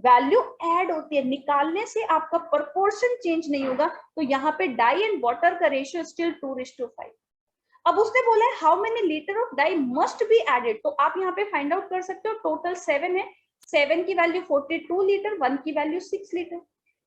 वैल्यू ऐड होती है. निकालने से आपका प्रोपोर्शन चेंज नहीं होगा. तो यहाँ पे डाई एंड वाटर का रेशियो स्टिल 2:5. अब उसने बोला है how many litre of dye must be added, तो आप यहाँ पे फाइंड आउट कर सकते हो. टोटल 7 है, 7 की वैल्यू 42 लीटर, 1 की वैल्यू 6 लीटर.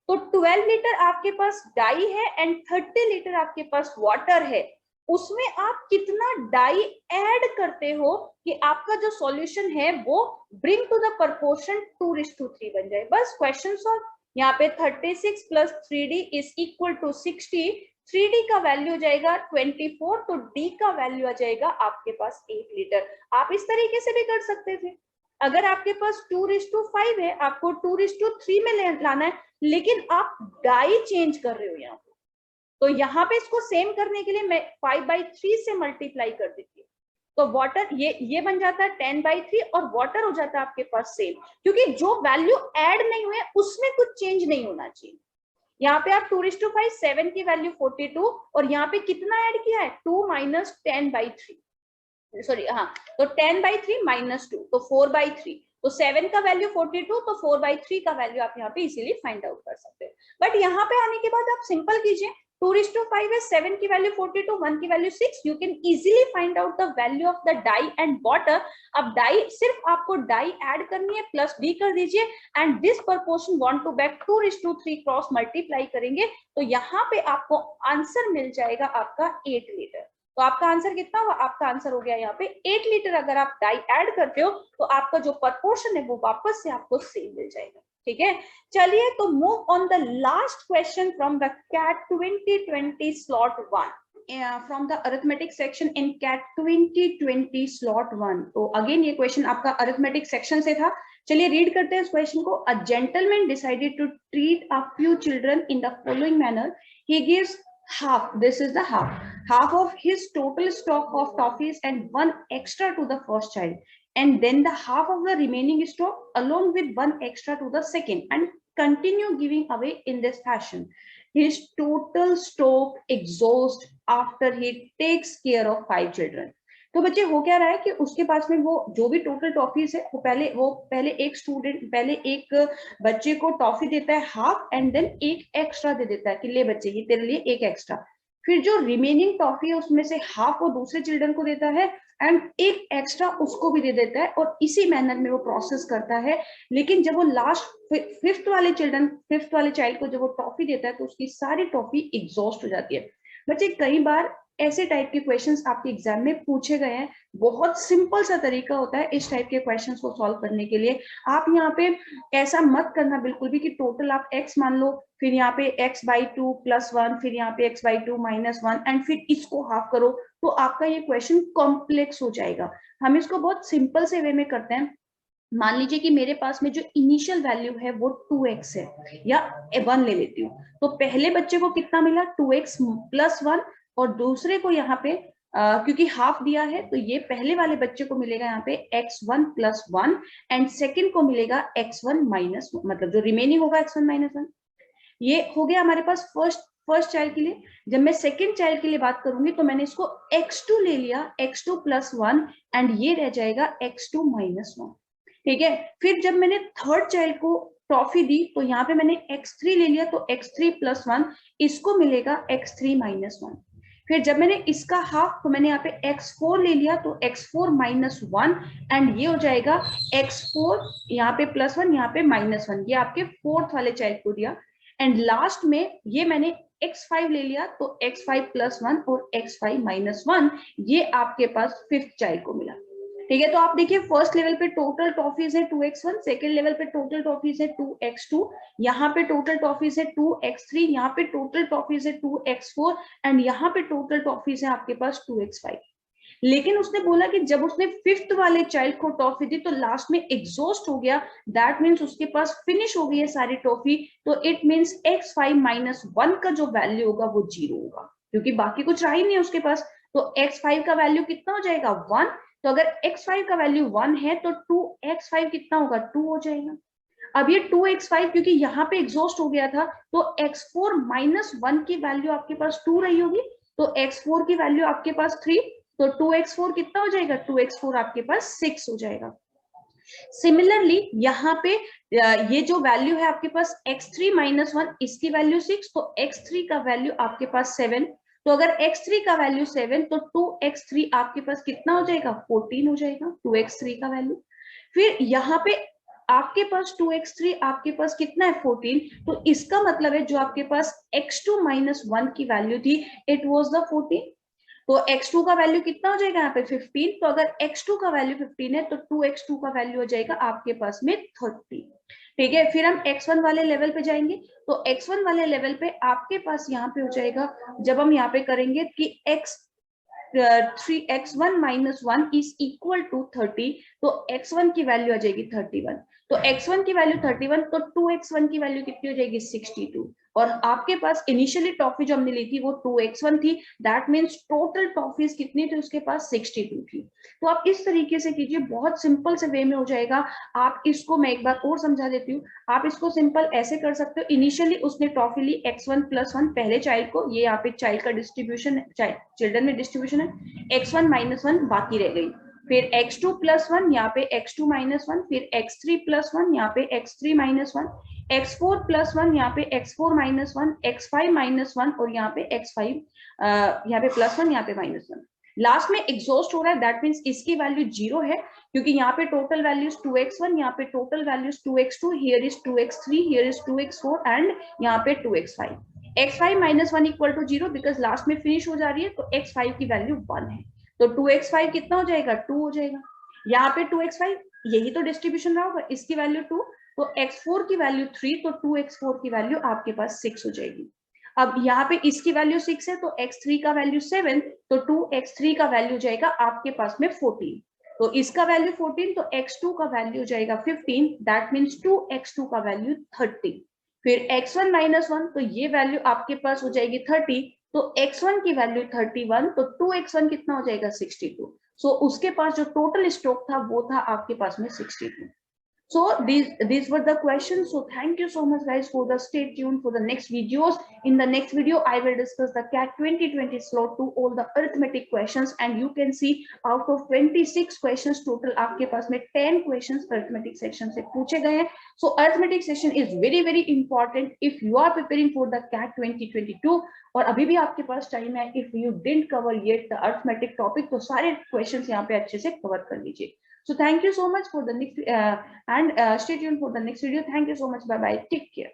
तो 12 लीटर आपके पास डाई है एंड 30 लीटर आपके पास वाटर है. उसमें आप कितना डाई ऐड करते हो कि आपका जो सॉल्यूशन है वो ब्रिंग टू द प्रोपोर्शन 2:3 बन जाए. बस क्वेश्चन सॉल्व. यहाँ पे 36 plus 3d is equal to 60. 3d का वैल्यू हो जाएगा 24, तो d का वैल्यू आ जाएगा आपके पास 8 लीटर. आप इस तरीके से भी कर सकते थे. अगर आपके पास 2:5 है, आपको 2:3 में लाना है, लेकिन आप डाई चेंज कर रहे हो यहाँ पे, तो यहाँ पे इसको सेम करने के लिए मैं 5/3 से मल्टीप्लाई कर देती हूँ. तो वाटर ये बन जाता है 10/3 और वाटर हो जाता है आपके पास सेम, क्योंकि जो वैल्यू ऐड नहीं हुए उसमें कुछ चेंज नहीं होना चाहिए. यहाँ पे आप 2:5, 7 की वैल्यू 42 और यहाँ पे कितना ऐड किया है 2 minus 10/3, सॉरी हाँ, तो 10/3 minus 2, तो 4/3. तो 7 का वैल्यू 42, तो 4/3 का वैल्यू आप यहाँ पे इजीली फाइंड आउट कर सकते हैं. बट यहाँ पे आने के बाद आप सिंपल कीजिए, 2:5 है, 7 की वैल्यू 42, 1 की value 6. You can easily find out the value of the dye and water. अब डाई सिर्फ आपको डाई ऐड करनी है, प्लस डी कर दीजिए and this proportion 1 to back 2:3 cross multiply करेंगे तो यहाँ पे आपको आंसर मिल जाएगा आपका 8 लीटर. तो आपका आंसर कितना हुआ? आपका आंसर हो गया यहाँ पे 8 लीटर. अगर आप डाई ऐड करते हो तो आपका जो प्रपोर्शन है वो वापस से आपको सेम मिल जाएगा. ठीक है, चलिए तो move on the last question from the CAT 2020 slot 1 from the arithmetic section in CAT 2020 slot 1. तो अगेन ये क्वेश्चन आपका अरिथमेटिक सेक्शन से था. चलिए रीड करते हैं इस क्वेश्चन को. A gentleman decided to treat a few children in the following manner. He gives half, this is the half of his total stock of toffees and one extra to the first child, and then the half of the remaining stock along with one extra to the second, and continue giving away in this fashion. His total stock exhausts after he takes care of 5 children. तो बच्चे हो क्या रहा है कि उसके पास में वो जो भी टोटल टॉफीज है वो पहले एक बच्चे को टॉफी देता है हाफ एंड देन एक एक्स्ट्रा दे देता है कि ले बच्चे ये तेरे लिए एक एक्स्ट्रा. फिर जो रिमेनिंग टॉफी है उसमें से हाफ वो दूसरे चिल्ड्रन को देता है एंड एक एक्स्ट्रा उसको भी दे देता है और इसी मैनर में वो प्रोसेस करता है. लेकिन जब वो लास्ट फिफ्थ वाले चाइल्ड को जब वो टॉफी देता है तो उसकी सारी टॉफी एग्जॉस्ट हो जाती है. बच्चे कई बार ऐसे टाइप के क्वेश्चंस आपके एग्जाम में पूछे गए हैं. बहुत सिंपल सा तरीका होता है इस टाइप के क्वेश्चंस को सॉल्व करने के लिए. आप यहाँ पे ऐसा मत करना बिल्कुल भी कि टोटल आप x मान लो, फिर यहाँ पे x/2 + 1, फिर यहाँ पे x/2 - 1 एंड फिर इसको हाफ करो. तो आपका ये क्वेश्चन कॉम्प्लेक्स हो जाएगा. हम इसको बहुत सिंपल से वे में करते हैं. मान लीजिए कि मेरे पास में जो इनिशियल वैल्यू है वो 2x है या 1 ले लेती हूँ. तो पहले बच्चे को कितना मिला? 2x + 1 और दूसरे को यहाँ पे क्योंकि हाफ दिया है तो ये पहले वाले बच्चे को मिलेगा यहाँ पे x1 + 1 एंड सेकंड को मिलेगा x1 - 1, मतलब जो रिमेनिंग होगा x1 - 1. ये हो गया हमारे पास फर्स्ट चाइल्ड के लिए. जब मैं सेकंड चाइल्ड के लिए बात करूंगी तो मैंने इसको x2 ले लिया, x2 + 1 एंड ये रह जाएगा x2 - 1. ठीक है, फिर जब मैंने थर्ड चाइल्ड को टॉफी दी तो यहाँ पे मैंने x3 ले लिया तो x3 + 1 इसको मिलेगा x3 - 1. फिर जब मैंने इसका हाफ तो मैंने यहाँ पे x4 ले लिया तो x4 - 1 एंड ये हो जाएगा x4 यहाँ पे +1 यहाँ पे -1. ये आपके फोर्थ वाले चाइल्ड को दिया. एंड लास्ट में ये मैंने x5 ले लिया तो x5 + 1 और x5 - 1 ये आपके पास फिफ्थ चाइल्ड को मिला. ठीक है, तो आप देखिए फर्स्ट लेवल पे टोटल टॉफीज है 2x1, सेकंड लेवल पे टोटल टॉफीज है 2x2, यहाँ पे टोटल टॉफीज है 2x3, यहाँ पे टोटल टॉफीज है 2x4 एंड यहाँ पे टोटल टॉफीज है आपके पास 2x5. लेकिन उसने बोला कि जब उसने फिफ्थ वाले चाइल्ड को टॉफी दी तो लास्ट में एग्जॉस्ट हो गया. दैट मीन्स उसके पास फिनिश हो गई है सारी टॉफी. तो इट मीन्स x5 - 1 का जो वैल्यू होगा वो 0 होगा क्योंकि बाकी कुछ रहा ही नहीं है उसके पास. तो x5 का वैल्यू कितना हो जाएगा? 1. तो अगर x5 का वैल्यू 1 है तो 2x5 कितना होगा? 2 हो जाएगा. अब ये 2x5 क्योंकि यहाँ पे एग्जॉस्ट हो गया था तो x4 - 1 की वैल्यू आपके पास 2 रही होगी. तो x4 की वैल्यू आपके पास 3, तो 2x4 कितना हो जाएगा? 2x4 आपके पास 6 हो जाएगा. सिमिलरली यहाँ पे ये जो वैल्यू है आपके पास x3 - 1 इसकी वैल्यू 6, तो x3 का वैल्यू आपके पास 7. तो अगर x3 का वैल्यू 7 तो 2x3 आपके पास कितना हो जाएगा? 14 हो जाएगा 2x3 का वैल्यू. फिर यहाँ पे आपके पास 2x3 आपके पास कितना है? 14. तो इसका मतलब है जो आपके पास x2 - 1 की वैल्यू थी इट वाज द 14. तो x2 का वैल्यू कितना हो जाएगा यहाँ पे? 15. तो अगर x2 का वैल्यू 15 है तो 2x2 का वैल्यू हो जाएगा आपके पास में 30. ठीक है, फिर हम x1 वाले लेवल पे जाएंगे. तो x1 वाले लेवल पे आपके पास यहाँ पे हो जाएगा जब हम यहाँ पे करेंगे कि x1 - 1 = 30. तो x1 की वैल्यू आ जाएगी 31. तो x1 की वैल्यू 31 तो 2x1 की वैल्यू कितनी हो जाएगी? 62. और आपके पास इनिशियली टॉफी जो हमने ली थी वो 2x1 थी. दैट मीन्स टोटल टॉफीज कितनी थी उसके पास? 62 थी. तो आप इस तरीके से कीजिए, बहुत सिंपल से वे में हो जाएगा. आप इसको मैं एक बार और समझा देती हूँ. आप इसको सिंपल ऐसे कर सकते हो. इनिशियली उसने टॉफी ली x1 + 1 पहले चाइल्ड को. ये यहाँ पे चाइल्ड का डिस्ट्रीब्यूशन है, चिल्ड्रन में डिस्ट्रीब्यूशन है. x1 - 1 बाकी रह गई. फिर x2 प्लस 1, यहाँ पे x2 माइनस 1, फिर x3 प्लस 1, यहाँ पे x3 माइनस 1, x4 प्लस 1, यहाँ पे x4 माइनस 1, x5 माइनस 1 और यहाँ पे x5 यहाँ पे प्लस 1, यहाँ पे माइनस 1। लास्ट में एग्जॉस्ट हो रहा है, दैट मीन्स इसकी वैल्यू 0 है, क्योंकि यहाँ पे टोटल वैल्यूज 2x1, यहाँ पे total values 2x2, here is 2x3, here is 2x4 and यहाँ पे 2x5। x5 minus 1 equal to 0, because last में फिनिश हो जा रही है, तो x5 की वैल्यू 1 है, तो 2x5 कितना हो जाएगा, 2 हो जाएगा। यहाँ पे 2x5 यही तो डिस्ट्रीब्यूशन रहा होगा, इसकी वैल्यू 2, तो x4 की वैल्यू 3, तो 2x4 की वैल्यू आपके पास 6 हो जाएगी। अब यहाँ पे इसकी वैल्यू 6 है, तो x3 का वैल्यू 7, तो 2x3 का वैल्यू जाएगा आपके पास में 14, तो इसका वैल्यू 14, तो x2 का वैल्यू जाएगा 15, दैट मीन्स 2x2 का वैल्यू 30। फिर x1 माइनस 1, तो ये वैल्यू आपके पास हो जाएगी 30, तो x1 की वैल्यू 31, तो 2x1 कितना हो जाएगा 62। सो उसके पास जो टोटल स्टॉक था वो था आपके पास में 62। So these were the questions. So thank you so much guys for the stay tuned for the next videos. In the next video I will discuss the CAT 2020 slot 2, all the arithmetic questions, and you can see out of 26 questions total आपके पास में 10 questions arithmetic section से पूछे गए हैं. So arithmetic section is very very important if you are preparing for the CAT 2022. और अभी भी आपके पास टाइम है, if you didn't cover yet the arithmetic topic, तो सारे questions यहाँ पे अच्छे से cover कर लीजिए. So thank you so much for the next and stay tuned for the next video. Thank you so much. Bye bye. Take care.